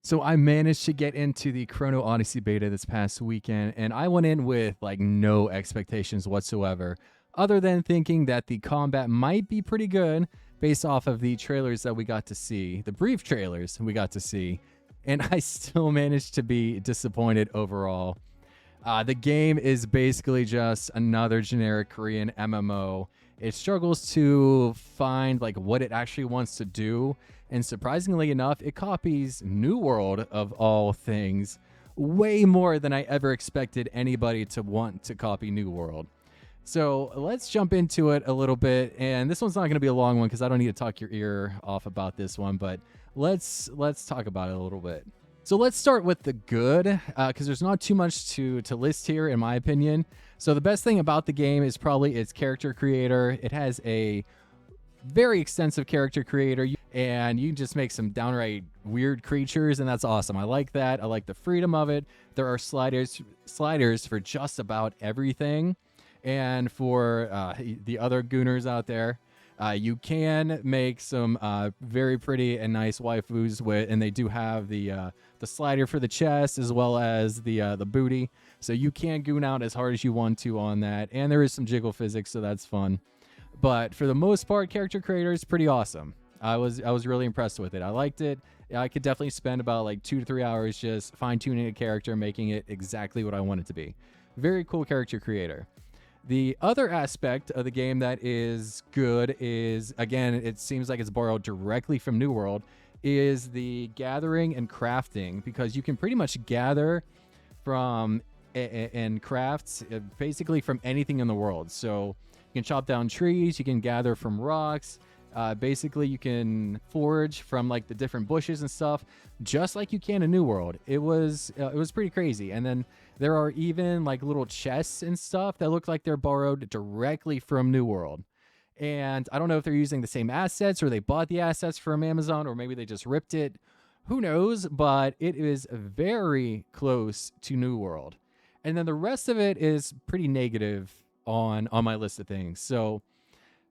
So I managed to get into the Chrono Odyssey Beta this past weekend, and I went in with like no expectations whatsoever, other than thinking that the combat might be pretty good based off of the trailers that we got to see, the brief trailers we got to see, and I still managed to be disappointed overall. The game is basically just another generic Korean MMO. It struggles to find like what it actually wants to do, and surprisingly enough, it copies New World of all things way more than I ever expected anybody to want to copy New World. So let's jump into it a little bit, and this one's not going to be a long one because I don't need to talk your ear off about this one, but let's talk about it a little bit. So let's start with the good, because there's not too much to list here, in my opinion. So the best thing about the game is probably its character creator. It has a very extensive character creator, and you can just make some downright weird creatures, and that's awesome. I like that. I like the freedom of it. There are sliders for just about everything, and for the other gooners out there, you can make some very pretty and nice waifus with, and they do have the slider for the chest as well as the booty, so you can goon out as hard as you want to on that, and there is some jiggle physics, so that's fun. But for the most part, character creator is pretty awesome. I was really impressed with it. I liked it. I could definitely spend about like 2 to 3 hours just fine-tuning a character, making it exactly what I want it to be. Very cool character creator. The other aspect of the game that is good is, again, it seems like it's borrowed directly from New World, is the gathering and crafting, because you can pretty much gather from and craft basically from anything in the world. So you can chop down trees, you can gather from rocks, basically you can forage from like the different bushes and stuff, just like you can in New World. It was pretty crazy. And then there are even like little chests and stuff that look like they're borrowed directly from New World. And I don't know if they're using the same assets or they bought the assets from Amazon, or maybe they just ripped it. Who knows? But it is very close to New World. And then the rest of it is pretty negative on my list of things. So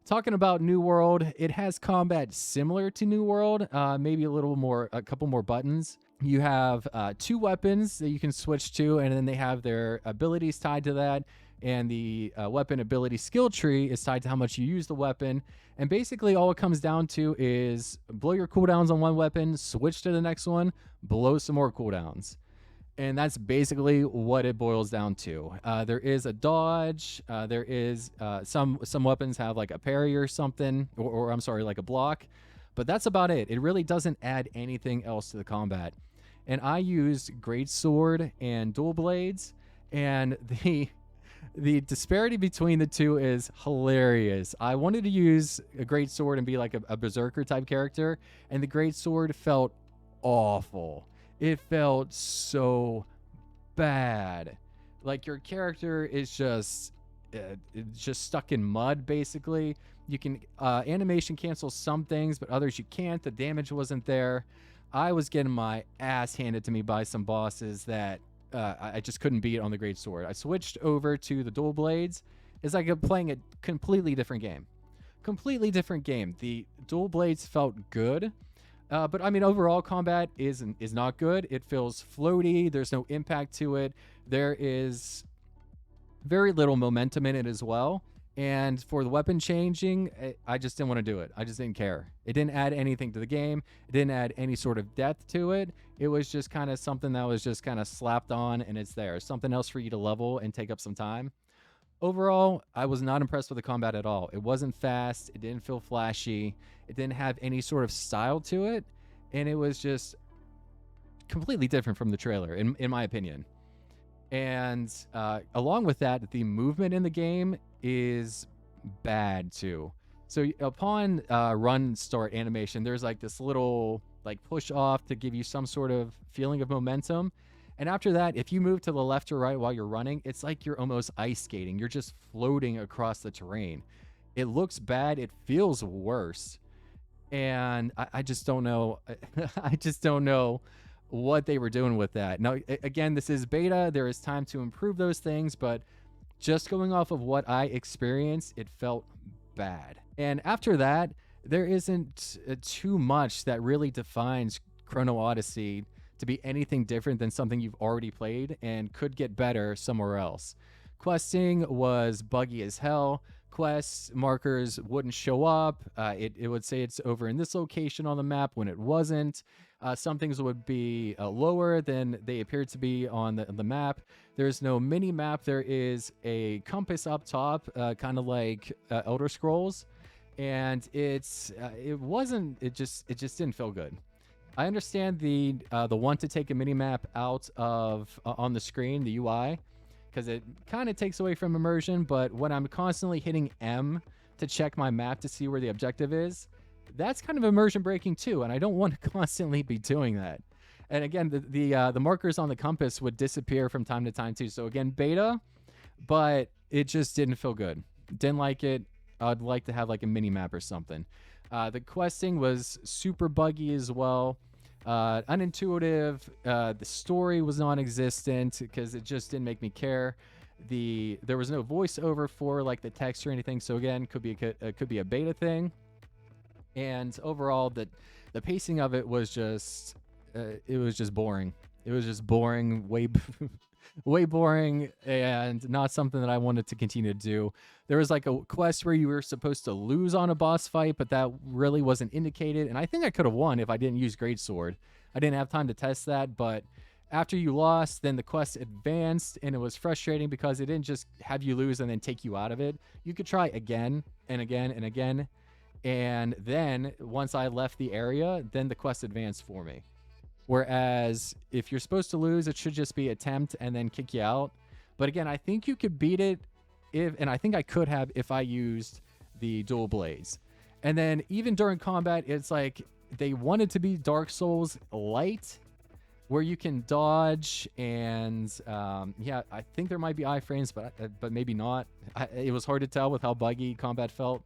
talking about New World, it has combat similar to New World, maybe a couple more buttons. You have 2 weapons that you can switch to, and then they have their abilities tied to that. And the weapon ability skill tree is tied to how much you use the weapon. And basically all it comes down to is blow your cooldowns on one weapon, switch to the next one, blow some more cooldowns. And that's basically what it boils down to. There is a dodge. There is some weapons have like a parry or something, or I'm sorry, like a block. But that's about it. It really doesn't add anything else to the combat. And I used greatsword and dual blades, and the disparity between the two is hilarious. I wanted to use a greatsword and be like a berserker type character, and the greatsword felt awful. It felt so bad. Like your character is just stuck in mud, basically. You can animation cancel some things, but others you can't. The damage wasn't there. I was getting my ass handed to me by some bosses that I just couldn't beat on the greatsword. I switched over to the dual blades. It's like I'm playing a completely different game. Completely different game. The dual blades felt good. But I mean, overall combat is not good. It feels floaty. There's no impact to it. There is very little momentum in it as well. And for the weapon changing, I just didn't want to do it. I just didn't care. It didn't add anything to the game. It didn't add any sort of depth to it. It was just kind of something that was just kind of slapped on, and it's there. Something else for you to level and take up some time. Overall, I was not impressed with the combat at all. It wasn't fast. It didn't feel flashy. It didn't have any sort of style to it. And it was just completely different from the trailer, in my opinion. And along with that, the movement in the game is bad too. So upon run start animation, there's like this little like push off to give you some sort of feeling of momentum. And after that, if you move to the left or right while you're running, it's like you're almost ice skating. You're just floating across the terrain. It looks bad. It feels worse. And I just don't know. I just don't know what they were doing with that. Now, again, this is beta. There is time to improve those things, but just going off of what I experienced, it felt bad. And after that, there isn't too much that really defines Chrono Odyssey to be anything different than something you've already played and could get better somewhere else. Questing was buggy as hell. Quest markers wouldn't show up. It would say it's over in this location on the map when it wasn't. Some things would be lower than they appeared to be on the map. There's no mini map. There is a compass up top, kind of like Elder Scrolls, and it just didn't feel good. I understand the want to take a mini map out of on the screen, the UI, because it kind of takes away from immersion. But when I'm constantly hitting M to check my map to see where the objective is, that's kind of immersion breaking too, and I don't want to constantly be doing that. And again, the markers on the compass would disappear from time to time too. So again, beta, but it just didn't feel good. Didn't like it. I'd like to have like a mini map or something. The questing was super buggy as well. Unintuitive. The story was non-existent because it just didn't make me care. There was no voiceover for like the text or anything. So again, could be a beta thing. And overall, the pacing of it was just boring. It was just boring, way boring, and not something that I wanted to continue to do. There was like a quest where you were supposed to lose on a boss fight, but that really wasn't indicated. And I think I could have won if I didn't use Greatsword. I didn't have time to test that, but after you lost, then the quest advanced, and it was frustrating because it didn't just have you lose and then take you out of it. You could try again and again and again. And then once I left the area, then the quest advanced for me. Whereas if you're supposed to lose, it should just be attempt and then kick you out. But again, I think you could beat it and I think I could have if I used the dual blades. And then even during combat, it's like they wanted to be Dark Souls light, where you can dodge and yeah, I think there might be iframes, but maybe not. It was hard to tell with how buggy combat felt.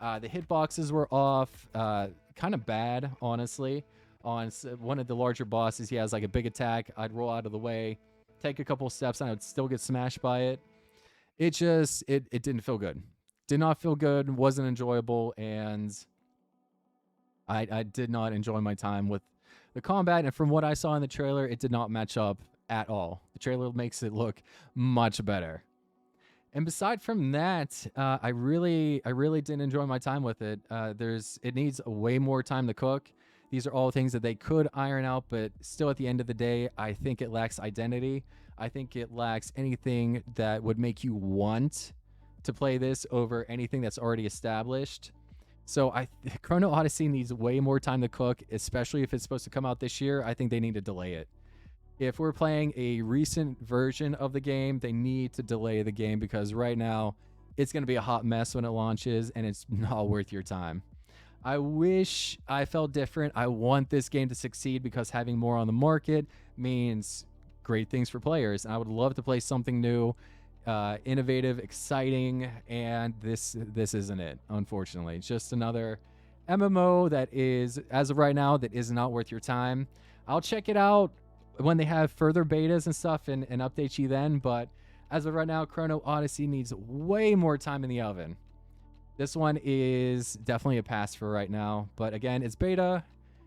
The hitboxes were off, kind of bad, honestly. On one of the larger bosses, he has like a big attack. I'd roll out of the way, take a couple steps, and I would still get smashed by it. It didn't feel good. Did not feel good, wasn't enjoyable, and I did not enjoy my time with the combat. And from what I saw in the trailer, it did not match up at all. The trailer makes it look much better. And beside from that, I really didn't enjoy my time with it. It needs way more time to cook. These are all things that they could iron out, but still at the end of the day, I think it lacks identity. I think it lacks anything that would make you want to play this over anything that's already established. So Chrono Odyssey needs way more time to cook, especially if it's supposed to come out this year. I think they need to delay it. If we're playing a recent version of the game, they need to delay the game because right now it's going to be a hot mess when it launches and it's not worth your time. I wish I felt different. I want this game to succeed because having more on the market means great things for players. And I would love to play something new, innovative, exciting, and this isn't it, unfortunately. It's just another MMO that is, as of right now, that is not worth your time. I'll check it out when they have further betas and stuff and update you then, but as of right now, Chrono Odyssey needs way more time in the oven. This one is definitely a pass for right now, but again, it's beta,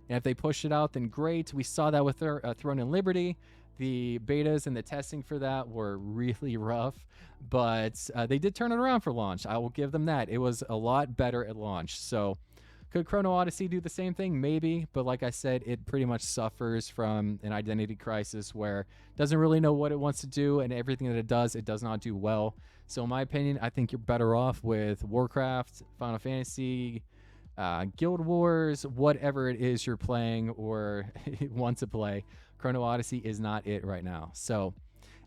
and if they push it out, then great. We saw that with their Throne and Liberty. The betas and the testing for that were really rough, but they did turn it around for launch. I will give them that. It was a lot better at launch. So could Chrono Odyssey do the same thing? Maybe, but like I said, it pretty much suffers from an identity crisis where it doesn't really know what it wants to do, and everything that it does not do well. So in my opinion, I think you're better off with Warcraft, Final Fantasy, Guild Wars, whatever it is you're playing or want to play. Chrono Odyssey is not it right now. So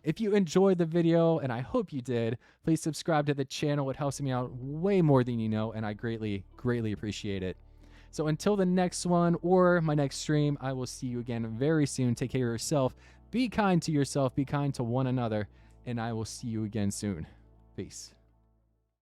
if you enjoyed the video, and I hope you did, please subscribe to the channel. It helps me out way more than you know, and I greatly appreciate it. So until the next one or my next stream, I will see you again very soon. Take care of yourself. Be kind to yourself. Be kind to one another. And I will see you again soon. Peace.